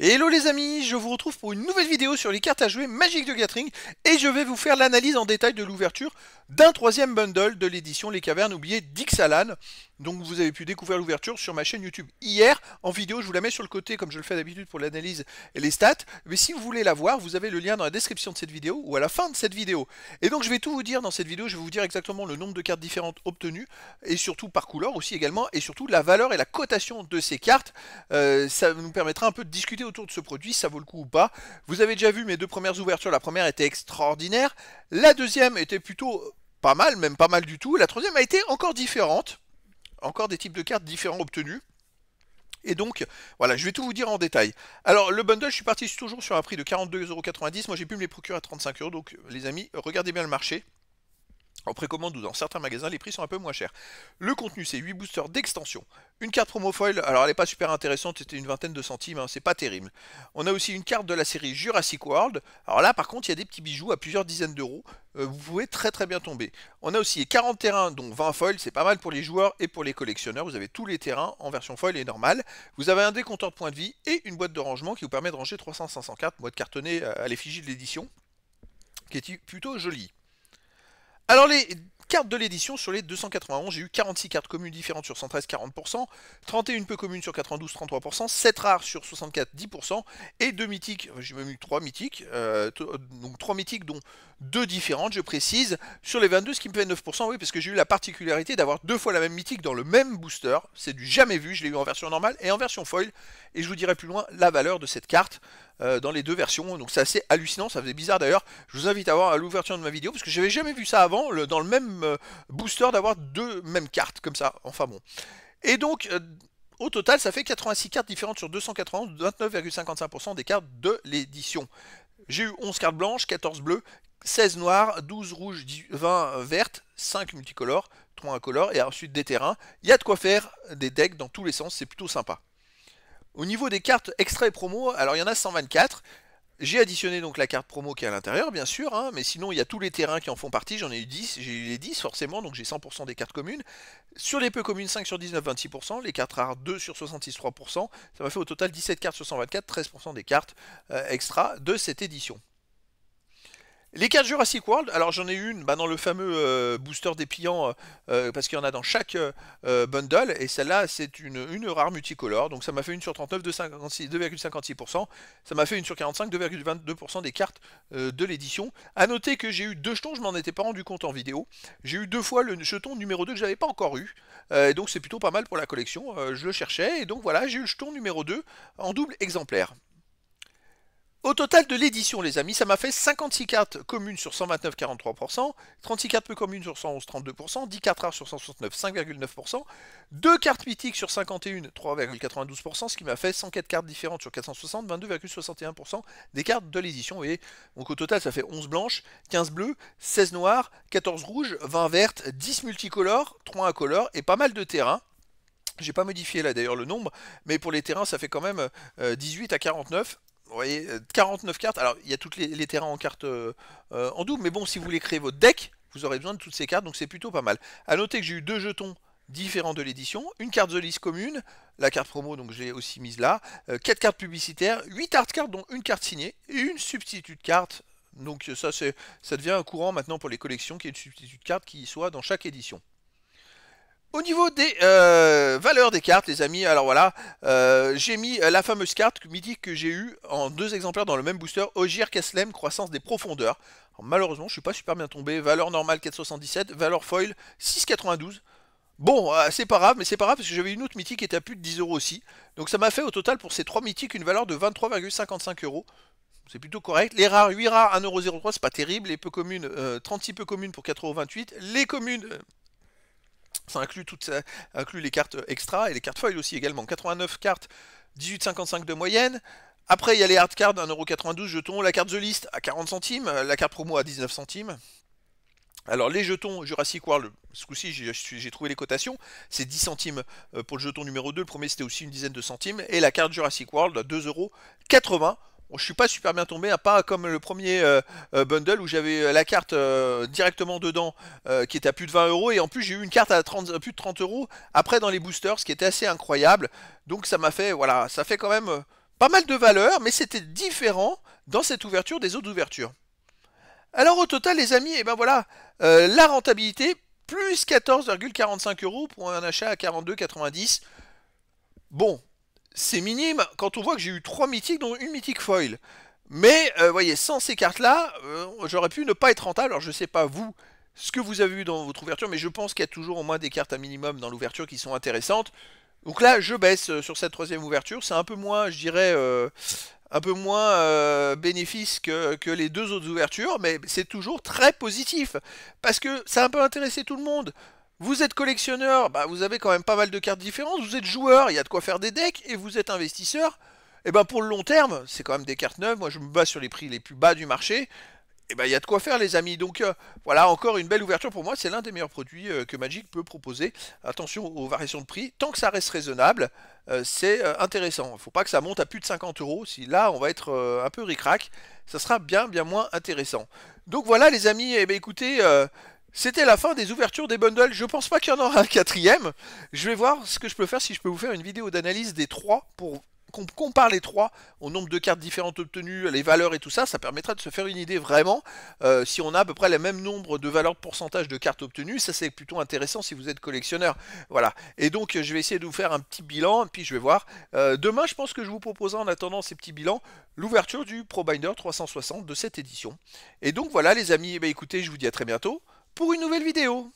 Hello les amis, je vous retrouve pour une nouvelle vidéo sur les cartes à jouer Magic the Gathering et je vais vous faire l'analyse en détail de l'ouverture d'un troisième bundle de l'édition Les Cavernes oubliées d'Ixalan. Donc vous avez pu découvrir l'ouverture sur ma chaîne YouTube hier en vidéo, je vous la mets sur le côté comme je le fais d'habitude pour l'analyse et les stats. Mais si vous voulez la voir, vous avez le lien dans la description de cette vidéo ou à la fin de cette vidéo. Et donc je vais tout vous dire dans cette vidéo, je vais vous dire exactement le nombre de cartes différentes obtenues et surtout par couleur aussi également et surtout la valeur et la cotation de ces cartes. Ça nous permettra un peu de discuter autour de ce produit, ça vaut le coup ou pas. Vous avez déjà vu mes deux premières ouvertures, la première était extraordinaire, la deuxième était plutôt pas mal, même pas mal du tout, la troisième a été encore différente, encore des types de cartes différents obtenus. Et donc, voilà, je vais tout vous dire en détail. Alors, le bundle, je suis parti toujours sur un prix de 42,90 €. Moi, j'ai pu me les procurer à 35 €. Donc, les amis, regardez bien le marché. En précommande ou dans certains magasins, les prix sont un peu moins chers. Le contenu, c'est 8 boosters d'extension. Une carte promo foil, alors elle n'est pas super intéressante, c'était une vingtaine de centimes, hein, c'est pas terrible. On a aussi une carte de la série Jurassic World. Alors là, par contre, il y a des petits bijoux à plusieurs dizaines d'euros. Vous pouvez très bien tomber. On a aussi 40 terrains, dont 20 foils, c'est pas mal pour les joueurs et pour les collectionneurs. Vous avez tous les terrains en version foil et normale. Vous avez un décompteur de points de vie et une boîte de rangement qui vous permet de ranger 300-500 cartes, boîte cartonnée à l'effigie de l'édition, qui est plutôt jolie. Alors les cartes de l'édition sur les 291, j'ai eu 46 cartes communes différentes sur 113, 40%, 31 peu communes sur 92, 33%, 7 rares sur 64, 10%, et 2 mythiques, j'ai même eu 3 mythiques, donc 3 mythiques dont 2 différentes, je précise, sur les 22, ce qui me fait 9%, oui, parce que j'ai eu la particularité d'avoir 2 fois la même mythique dans le même booster, c'est du jamais vu, je l'ai eu en version normale et en version foil, et je vous dirai plus loin la valeur de cette carte, dans les deux versions, donc c'est assez hallucinant, ça faisait bizarre d'ailleurs. Je vous invite à voir à l'ouverture de ma vidéo parce que j'avais jamais vu ça avant, dans le même booster d'avoir deux mêmes cartes comme ça, enfin bon. Et donc au total ça fait 86 cartes différentes sur 291, 29,55% des cartes de l'édition. J'ai eu 11 cartes blanches, 14 bleues, 16 noires, 12 rouges, 20 vertes, 5 multicolores, 3 incolores et ensuite des terrains. Il y a de quoi faire des decks dans tous les sens, c'est plutôt sympa. Au niveau des cartes extra et promo, alors il y en a 124. J'ai additionné donc la carte promo qui est à l'intérieur, bien sûr, hein, mais sinon il y a tous les terrains qui en font partie. J'en ai eu 10, j'ai eu les 10 forcément, donc j'ai 100% des cartes communes. Sur les peu communes, 5 sur 19, 26%. Les cartes rares, 2 sur 66, 3%. Ça m'a fait au total 17 cartes sur 124, 13% des cartes extra de cette édition. Les cartes Jurassic World, alors j'en ai une dans le fameux booster dépliant parce qu'il y en a dans chaque bundle et celle-là c'est une rare multicolore, donc ça m'a fait une sur 39, 2,56%, ça m'a fait une sur 45, 2,22% des cartes de l'édition. A noter que j'ai eu deux jetons, je m'en étais pas rendu compte en vidéo, j'ai eu deux fois le jeton numéro 2 que j'avais pas encore eu, et donc c'est plutôt pas mal pour la collection, je le cherchais et donc voilà j'ai eu le jeton numéro 2 en double exemplaire. Au total de l'édition, les amis, ça m'a fait 56 cartes communes sur 129, 43%, 36 cartes peu communes sur 111, 32%, 10 cartes rares sur 169, 5,9%, 2 cartes mythiques sur 51, 3,92%, ce qui m'a fait 104 cartes différentes sur 460, 22,61% des cartes de l'édition. Vous voyez, donc au total, ça fait 11 blanches, 15 bleues, 16 noires, 14 rouges, 20 vertes, 10 multicolores, 3 incolores et pas mal de terrains. J'ai pas modifié là d'ailleurs le nombre, mais pour les terrains, ça fait quand même 18 à 49. Vous voyez, 49 cartes. Alors, il y a tous les terrains en cartes en double, mais bon, si vous voulez créer votre deck, vous aurez besoin de toutes ces cartes, donc c'est plutôt pas mal. A noter que j'ai eu deux jetons différents de l'édition, une carte The List commune, la carte promo, donc j'ai aussi mise là, 4 cartes publicitaires, 8 art cartes, dont une carte signée, et une substitut de carte. Donc ça devient un courant maintenant pour les collections, qu'il y ait une substitut de carte qui soit dans chaque édition. Au niveau des valeurs des cartes, les amis, alors voilà, j'ai mis la fameuse carte mythique que j'ai eue en deux exemplaires dans le même booster, Ogir Kaslem, croissance des profondeurs. Alors, malheureusement, je suis pas super bien tombé, valeur normale 4,77, valeur foil 6,92. Bon, c'est pas grave, mais c'est pas grave parce que j'avais une autre mythique qui était à plus de 10 € aussi. Donc ça m'a fait au total pour ces trois mythiques une valeur de 23,55 €. C'est plutôt correct. Les rares, 8 rares, 1,03 €, c'est pas terrible. Les peu communes, 36 peu communes pour 4,28 €. Les communes, ça inclut les cartes extra et les cartes foil aussi également. 89 cartes, 18,55 de moyenne. Après, il y a les hard cards, 1,92 €, jetons. La carte The List à 40 centimes. La carte promo à 19 centimes. Alors les jetons Jurassic World, ce coup-ci j'ai trouvé les cotations, c'est 10 centimes pour le jeton numéro 2, le premier c'était aussi une dizaine de centimes, et la carte Jurassic World à 2,80 €. Bon, je suis pas super bien tombé, hein, pas comme le premier bundle où j'avais la carte directement dedans qui était à plus de 20 €, et en plus j'ai eu une carte à plus de 30 € après dans les boosters, ce qui était assez incroyable. Donc ça m'a fait, voilà, ça fait quand même pas mal de valeurs, mais c'était différent dans cette ouverture des autres ouvertures. Alors au total les amis, et ben voilà, la rentabilité, plus 14,45 € pour un achat à 42,90. Bon, c'est minime quand on voit que j'ai eu 3 mythiques dont une mythique foil. Mais vous voyez, sans ces cartes-là, j'aurais pu ne pas être rentable. Alors je sais pas vous ce que vous avez vu dans votre ouverture, mais je pense qu'il y a toujours au moins des cartes à minimum dans l'ouverture qui sont intéressantes. Donc là, je baisse sur cette troisième ouverture. C'est un peu moins, je dirais, un peu moins bénéfice que les deux autres ouvertures, mais c'est toujours très positif. Parce que ça a un peu intéressé tout le monde. Vous êtes collectionneur, bah vous avez quand même pas mal de cartes différentes. Vous êtes joueur, il y a de quoi faire des decks. Et vous êtes investisseur, et ben pour le long terme, c'est quand même des cartes neuves. Moi, je me base sur les prix les plus bas du marché. Et ben il y a de quoi faire les amis, donc voilà, encore une belle ouverture pour moi, c'est l'un des meilleurs produits que Magic peut proposer. Attention aux variations de prix, tant que ça reste raisonnable, c'est intéressant. Faut pas que ça monte à plus de 50 €, si là on va être un peu ric-rac, ça sera bien moins intéressant. Donc voilà les amis, et ben écoutez, c'était la fin des ouvertures des bundles, je pense pas qu'il y en aura un quatrième. Je vais voir ce que je peux faire, si je peux vous faire une vidéo d'analyse des trois pour qu'on compare les trois au nombre de cartes différentes obtenues, les valeurs et tout ça, ça permettra de se faire une idée vraiment si on a à peu près le même nombre de valeurs de pourcentage de cartes obtenues. Ça c'est plutôt intéressant si vous êtes collectionneur. Voilà. Et donc je vais essayer de vous faire un petit bilan, puis je vais voir. Demain je pense que je vous proposerai en attendant ces petits bilans, l'ouverture du Pro Binder 360 de cette édition. Et donc voilà les amis, eh bien, écoutez, je vous dis à très bientôt pour une nouvelle vidéo.